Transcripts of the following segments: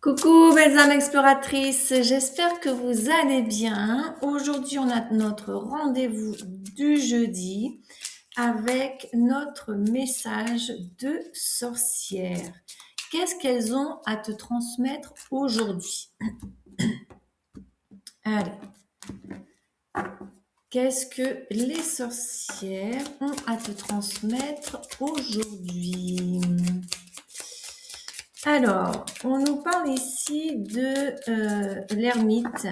Coucou belles âmes exploratrices, j'espère que vous allez bien. Aujourd'hui, on a notre rendez-vous du jeudi avec notre message de sorcière. Qu'est-ce qu'elles ont à te transmettre aujourd'hui? Allez, qu'est-ce que les sorcières ont à te transmettre aujourd'hui? Alors, on nous parle ici de l'ermite.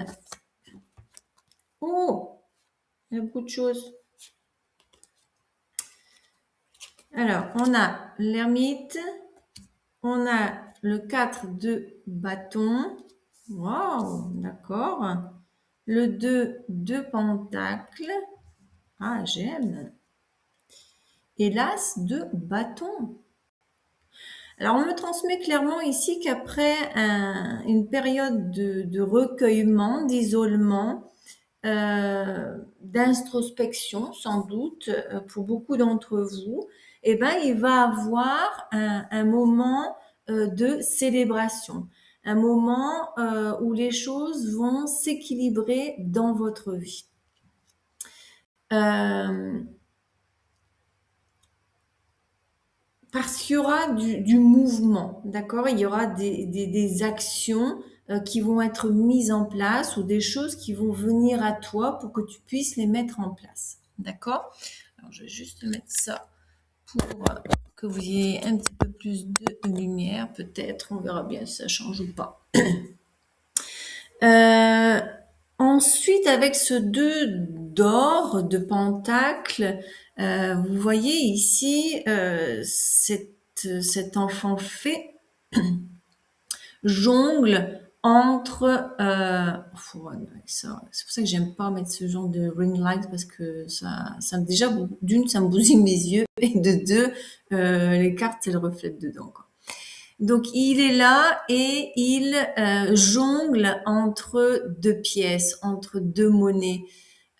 Oh, il y a beaucoup de choses. Alors, on a l'ermite, on a le 4 de bâton. Waouh, d'accord. Le 2 de pentacle. Ah, j'aime. Et l'as de bâton. Alors, on me transmet clairement ici qu'après une période de recueillement, d'isolement, d'introspection, sans doute, pour beaucoup d'entre vous, eh ben, il va avoir un moment de célébration, un moment où les choses vont s'équilibrer dans votre vie. Parce qu'il y aura du mouvement, d'accord? Il y aura des actions qui vont être mises en place ou des choses qui vont venir à toi pour que tu puisses les mettre en place, d'accord? Alors, je vais juste mettre ça pour que vous ayez un petit peu plus de lumière, peut-être. On verra bien si ça change ou pas. Ensuite, avec ce 2 d'or, de pentacle, vous voyez ici cet enfant fée jongle entre c'est pour ça que j'aime pas mettre ce genre de ring light parce que ça déjà d'une ça me bousille mes yeux et de deux les cartes elles reflètent dedans quoi. Donc il est là et il jongle entre deux pièces, entre deux monnaies.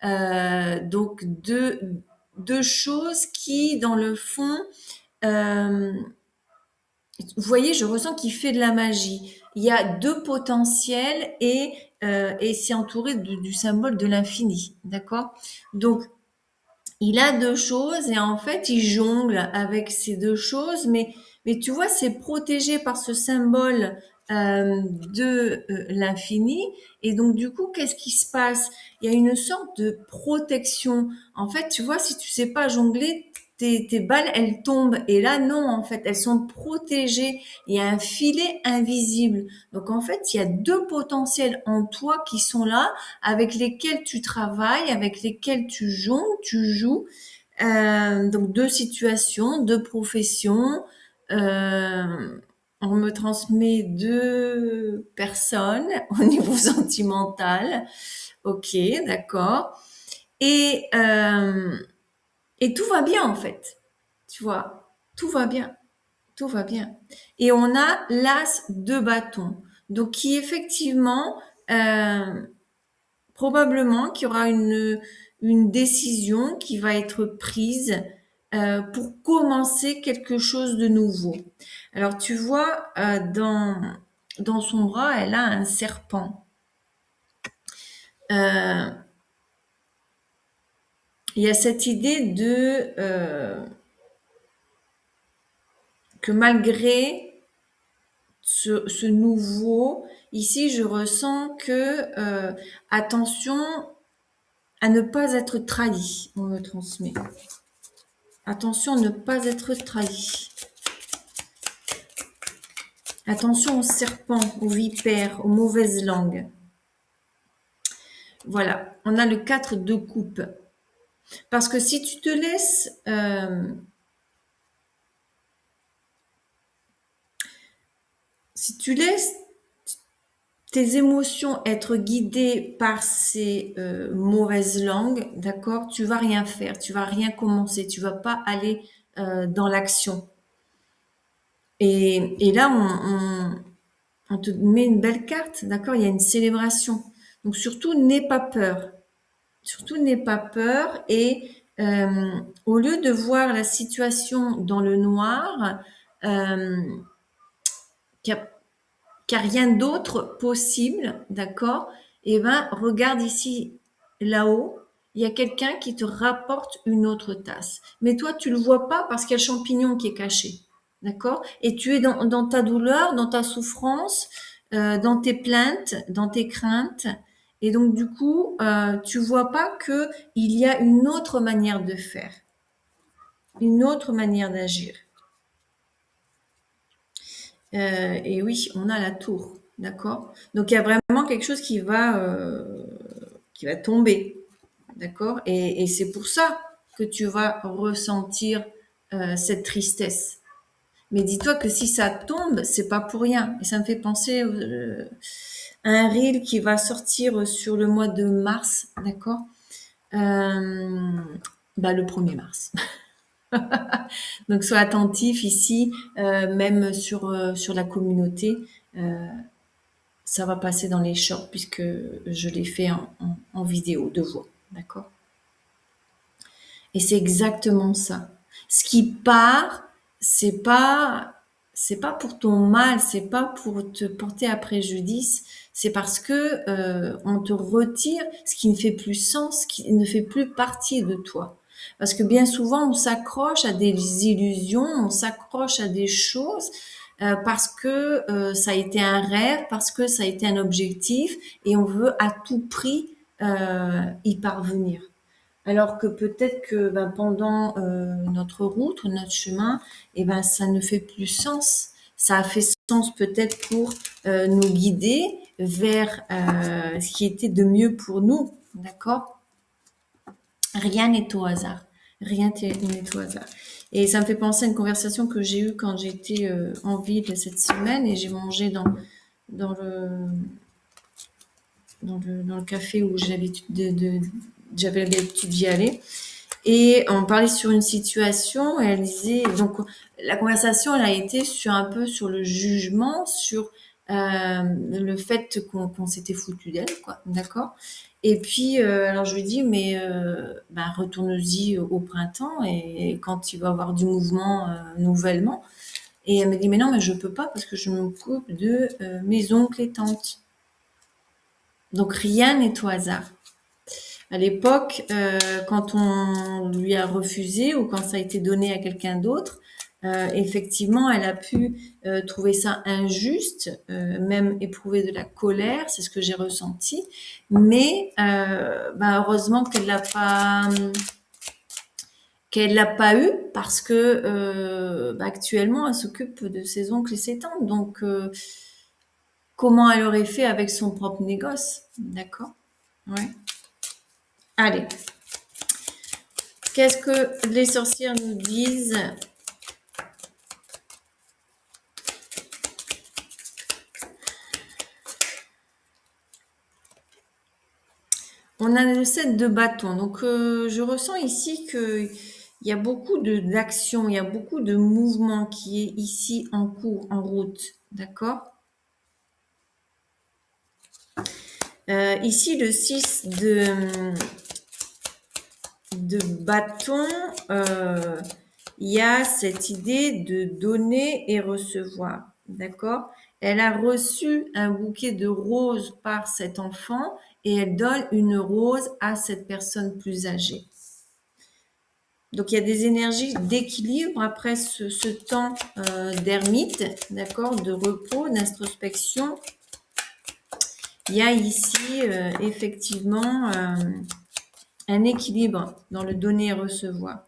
Donc deux choses qui dans le fond vous voyez, je ressens qu'il fait de la magie. Il y a deux potentiels et c'est entouré du symbole de l'infini, d'accord? Donc, il a deux choses et en fait, il jongle avec ces deux choses, mais tu vois, c'est protégé par ce symbole de l'infini. Et donc, du coup, qu'est-ce qui se passe? Il y a une sorte de protection. En fait, tu vois, si tu sais pas jongler, tes balles, elles tombent. Et là, non, en fait, elles sont protégées. Il y a un filet invisible. Donc, en fait, il y a deux potentiels en toi qui sont là, avec lesquels tu travailles, avec lesquels tu jongles, tu joues. Donc, deux situations, deux professions. On me transmet deux personnes au niveau sentimental. Ok, d'accord. Et tout va bien en fait. Tu vois, tout va bien. Tout va bien. Et on a l'as de bâton. Donc qui effectivement, probablement qu'il y aura une décision qui va être prise pour commencer quelque chose de nouveau. Alors tu vois, dans son bras, elle a un serpent. Il y a cette idée que malgré ce nouveau, ici je ressens que attention à ne pas être trahi, on me transmet. Attention à ne pas être trahi. Attention aux serpents, aux vipères, aux mauvaises langues. Voilà, on a le 4 de coupe. Parce que si tu te laisses si tu laisses tes émotions être guidées par ces mauvaises langues, d'accord, tu vas rien faire, tu vas rien commencer, tu vas pas aller dans l'action. Et là, on te met une belle carte, d'accord, il y a une célébration. Donc surtout, n'aie pas peur. Surtout, n'aie pas peur et au lieu de voir la situation dans le noir, qu'il n'y a rien d'autre possible, d'accord? Eh ben, regarde ici, là-haut, il y a quelqu'un qui te rapporte une autre tasse. Mais toi, tu le vois pas parce qu'il y a le champignon qui est caché, d'accord? Et tu es dans ta douleur, dans ta souffrance, dans tes plaintes, dans tes craintes. Et donc, du coup, tu vois pas que il y a une autre manière de faire, une autre manière d'agir. Et oui, on a la tour, d'accord? Donc, il y a vraiment quelque chose qui va tomber, d'accord? Et c'est pour ça que tu vas ressentir cette tristesse. Mais dis-toi que si ça tombe, c'est pas pour rien. Et ça me fait penser à un reel qui va sortir sur le mois de mars, d'accord? Le 1er mars. Donc sois attentif ici, même sur la communauté. Euh, Ça va passer dans les shorts puisque je l'ai fait en vidéo de voix, d'accord? Et c'est exactement ça. Ce qui part, c'est pas, c'est pas pour ton mal, c'est pas pour te porter à préjudice, c'est parce que on te retire ce qui ne fait plus sens, ce qui ne fait plus partie de toi. Parce que bien souvent, on s'accroche à des illusions, on s'accroche à des choses parce que ça a été un rêve, parce que ça a été un objectif, et on veut à tout prix y parvenir. Alors que peut-être que pendant notre route, notre chemin, ça ne fait plus sens. Ça a fait sens peut-être pour nous guider vers ce qui était de mieux pour nous, d'accord? Rien n'est au hasard. Rien n'est au hasard. Et ça me fait penser à une conversation que j'ai eue quand j'étais en ville cette semaine et j'ai mangé dans le, dans le café où j'avais l'habitude d'y aller. Et on parlait sur une situation et elle disait, donc la conversation elle a été sur un peu sur le jugement, sur le fait qu'on s'était foutu d'elle, quoi, d'accord. Et puis alors je lui dis mais retourne-y au printemps et quand il va y avoir du mouvement nouvellement. Et elle me dit mais non mais je peux pas parce que je m'occupe de mes oncles et tantes. Donc rien n'est au hasard. À l'époque, quand on lui a refusé ou quand ça a été donné à quelqu'un d'autre, effectivement, elle a pu trouver ça injuste, même éprouver de la colère, c'est ce que j'ai ressenti. Mais heureusement qu'elle l'a pas eu parce que actuellement, elle s'occupe de ses oncles et ses tantes. Donc, comment elle aurait fait avec son propre négoce, d'accord? Ouais. Allez. Qu'est-ce que les sorcières nous disent? On a le 7 de bâton. Donc, je ressens ici qu'il y a beaucoup d'action, il y a beaucoup de mouvement qui est ici en cours, en route. D'accord? Ici, le 6 de bâton, il y a cette idée de donner et recevoir. D'accord? Elle a reçu un bouquet de roses par cet enfant et elle donne une rose à cette personne plus âgée. Donc, il y a des énergies d'équilibre après ce temps d'ermite, d'accord, de repos, d'introspection. Il y a ici effectivement un équilibre dans le donner et recevoir.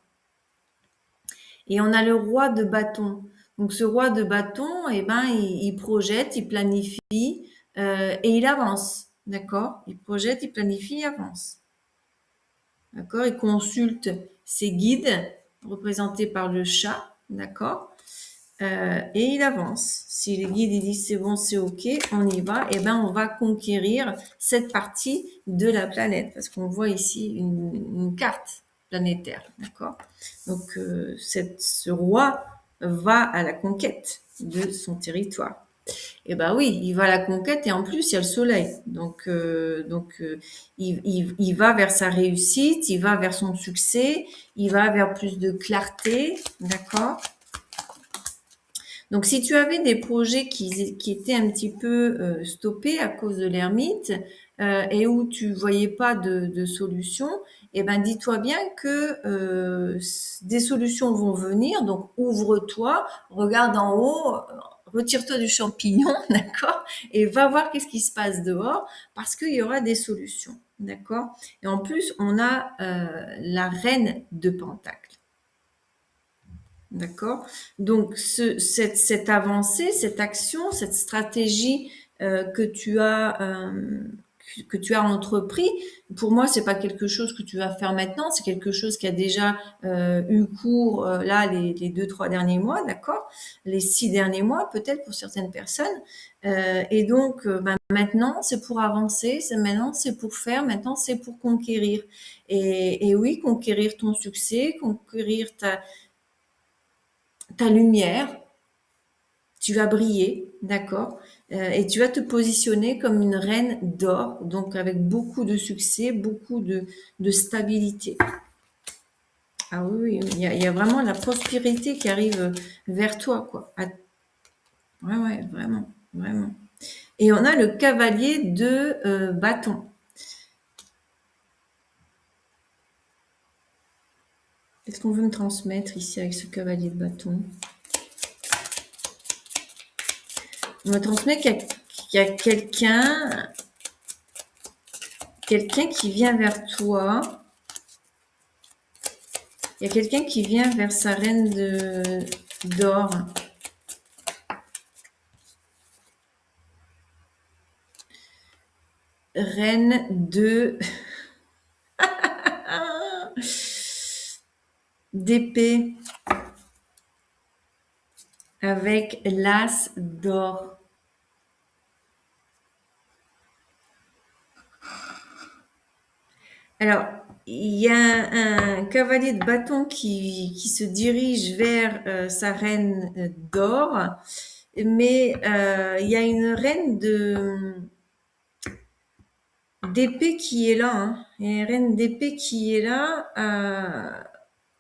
Et on a le roi de bâton. Donc, ce roi de bâton, il projette, il planifie et il avance, d'accord? Il projette, il planifie, il avance. D'accord? Il consulte ses guides, représentés par le chat, d'accord? Et il avance. Si les guides ils disent c'est bon, c'est ok, on y va, on va conquérir cette partie de la planète. Parce qu'on voit ici une carte planétaire, d'accord? Donc, ce roi va à la conquête de son territoire. Eh ben oui, il va à la conquête et en plus il y a le soleil. Donc, il va vers sa réussite, il va vers son succès, il va vers plus de clarté, d'accord? Donc, si tu avais des projets qui étaient un petit peu stoppés à cause de l'ermite et où tu voyais pas de solution, eh ben, dis-toi bien que des solutions vont venir. Donc, ouvre-toi, regarde en haut, retire-toi du champignon, d'accord, et va voir qu'est-ce qui se passe dehors, parce qu'il y aura des solutions, d'accord. Et en plus, on a la reine de Pentacle. D'accord. Donc, cette avancée, cette action, cette stratégie que tu as entrepris, pour moi, c'est pas quelque chose que tu vas faire maintenant, c'est quelque chose qui a déjà eu cours là les 2, 3 derniers mois, d'accord, les 6 derniers mois peut-être pour certaines personnes. Et donc, ben, maintenant, c'est pour avancer, maintenant, c'est pour faire, maintenant, c'est pour conquérir. Et oui, conquérir ton succès, conquérir ta lumière, tu vas briller, d'accord, et tu vas te positionner comme une reine d'or, donc avec beaucoup de succès, beaucoup de stabilité. Ah oui, il y a vraiment la prospérité qui arrive vers toi, quoi. Ah, ouais, ouais, vraiment, vraiment. Et on a le cavalier de bâton. Qu'est-ce qu'on veut me transmettre ici avec ce cavalier de bâton? On me transmet qu'il y a quelqu'un qui vient vers toi. Il y a quelqu'un qui vient vers sa reine d'or. Reine d'épée avec l'as d'or. Alors, il y a un cavalier de bâton qui se dirige vers sa reine d'or, mais il y a une reine d'épée qui est là. Hein. Il y a une reine d'épée qui est là.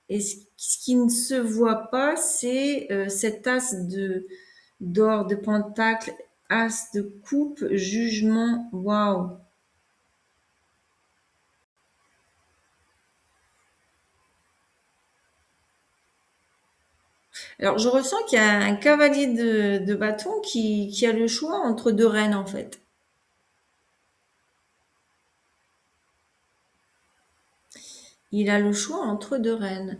Et ce qui ne se voit pas, c'est cet as d'or, de pentacle, as de coupe, jugement. Waouh! Alors, je ressens qu'il y a un cavalier de bâton qui a le choix entre deux reines, en fait. Il a le choix entre deux reines.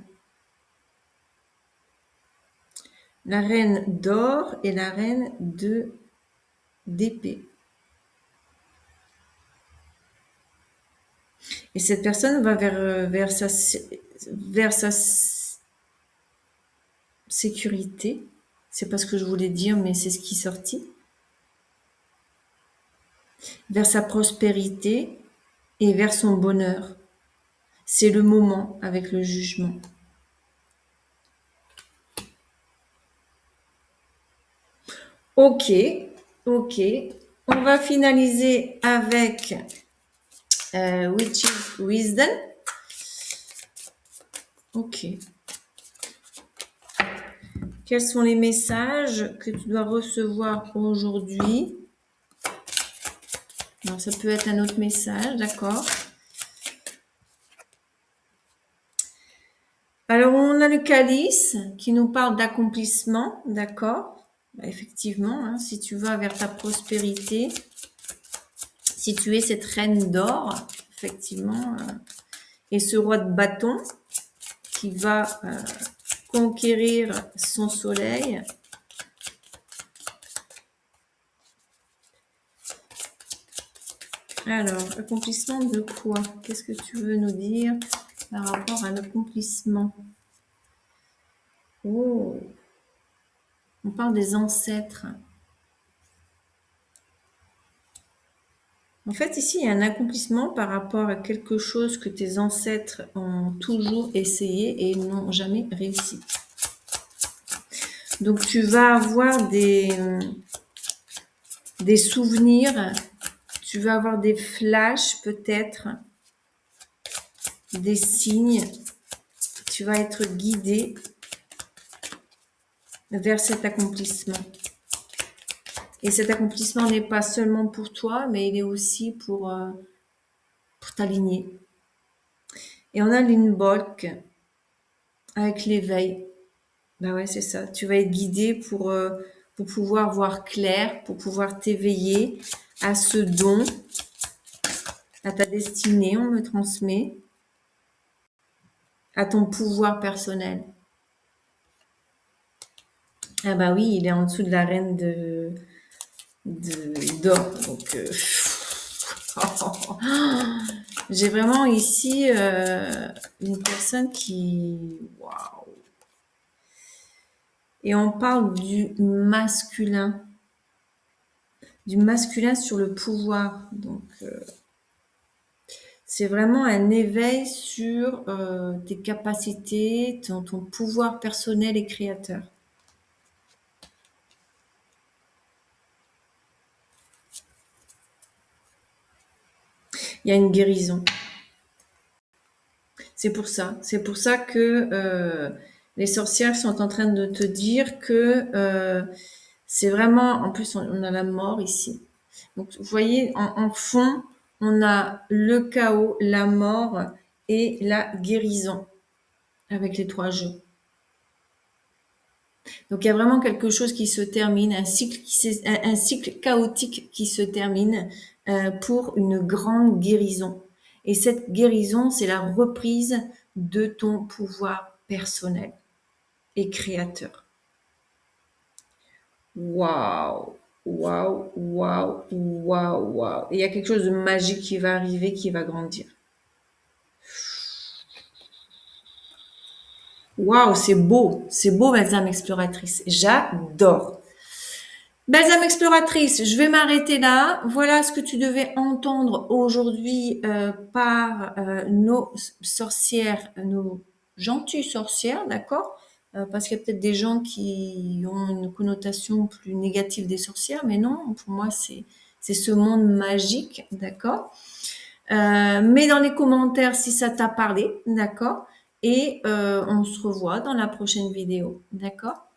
La reine d'or et la reine d'épée. Et cette personne va vers sa sécurité. C'est pas ce que je voulais dire, mais c'est ce qui est sorti. Vers sa prospérité et vers son bonheur. C'est le moment avec le jugement. Ok, ok. On va finaliser avec Witch's Wisdom. Ok. Quels sont les messages que tu dois recevoir aujourd'hui? Alors, ça peut être un autre message, d'accord. Alors, on a le calice qui nous parle d'accomplissement, d'accord. Bah, effectivement, hein, si tu vas vers ta prospérité, si tu es cette reine d'or, effectivement, et ce roi de bâton qui va conquérir son soleil. Alors, accomplissement de quoi? Qu'est-ce que tu veux nous dire par rapport à l'accomplissement? Oh, on parle des ancêtres. En fait, ici, il y a un accomplissement par rapport à quelque chose que tes ancêtres ont toujours essayé et n'ont jamais réussi. Donc, tu vas avoir des souvenirs, tu vas avoir des flashs peut-être, des signes, tu vas être guidé. vers cet accomplissement. Et cet accomplissement n'est pas seulement pour toi, mais il est aussi pour t'aligner. Et on a l'Inbolk avec l'éveil. Ben ouais, c'est ça. Tu vas être guidé pour pouvoir voir clair, pour pouvoir t'éveiller à ce don, à ta destinée, on me transmet, à ton pouvoir personnel. Ah bah oui, il est en dessous de la reine d'or. Donc, j'ai vraiment ici une personne qui... Waouh. Et on parle du masculin sur le pouvoir. Donc, c'est vraiment un éveil sur tes capacités, ton pouvoir personnel et créateur. Il y a une guérison. C'est pour ça. C'est pour ça que les sorcières sont en train de te dire que c'est vraiment... En plus, on a la mort ici. Donc, vous voyez, en fond, on a le chaos, la mort et la guérison avec les 3 jeux. Donc, il y a vraiment quelque chose qui se termine, un cycle chaotique qui se termine pour une grande guérison. Et cette guérison, c'est la reprise de ton pouvoir personnel et créateur. Waouh, waouh, waouh, waouh, waouh. Et il y a quelque chose de magique qui va arriver, qui va grandir. Waouh, c'est beau, Balsam Exploratrice. J'adore. Balsam Exploratrice, je vais m'arrêter là. Voilà ce que tu devais entendre aujourd'hui par nos sorcières, nos gentilles sorcières, d'accord? Parce qu'il y a peut-être des gens qui ont une connotation plus négative des sorcières, mais non, pour moi, c'est ce monde magique, d'accord? Mets dans les commentaires si ça t'a parlé, d'accord? Et on se revoit dans la prochaine vidéo, d'accord?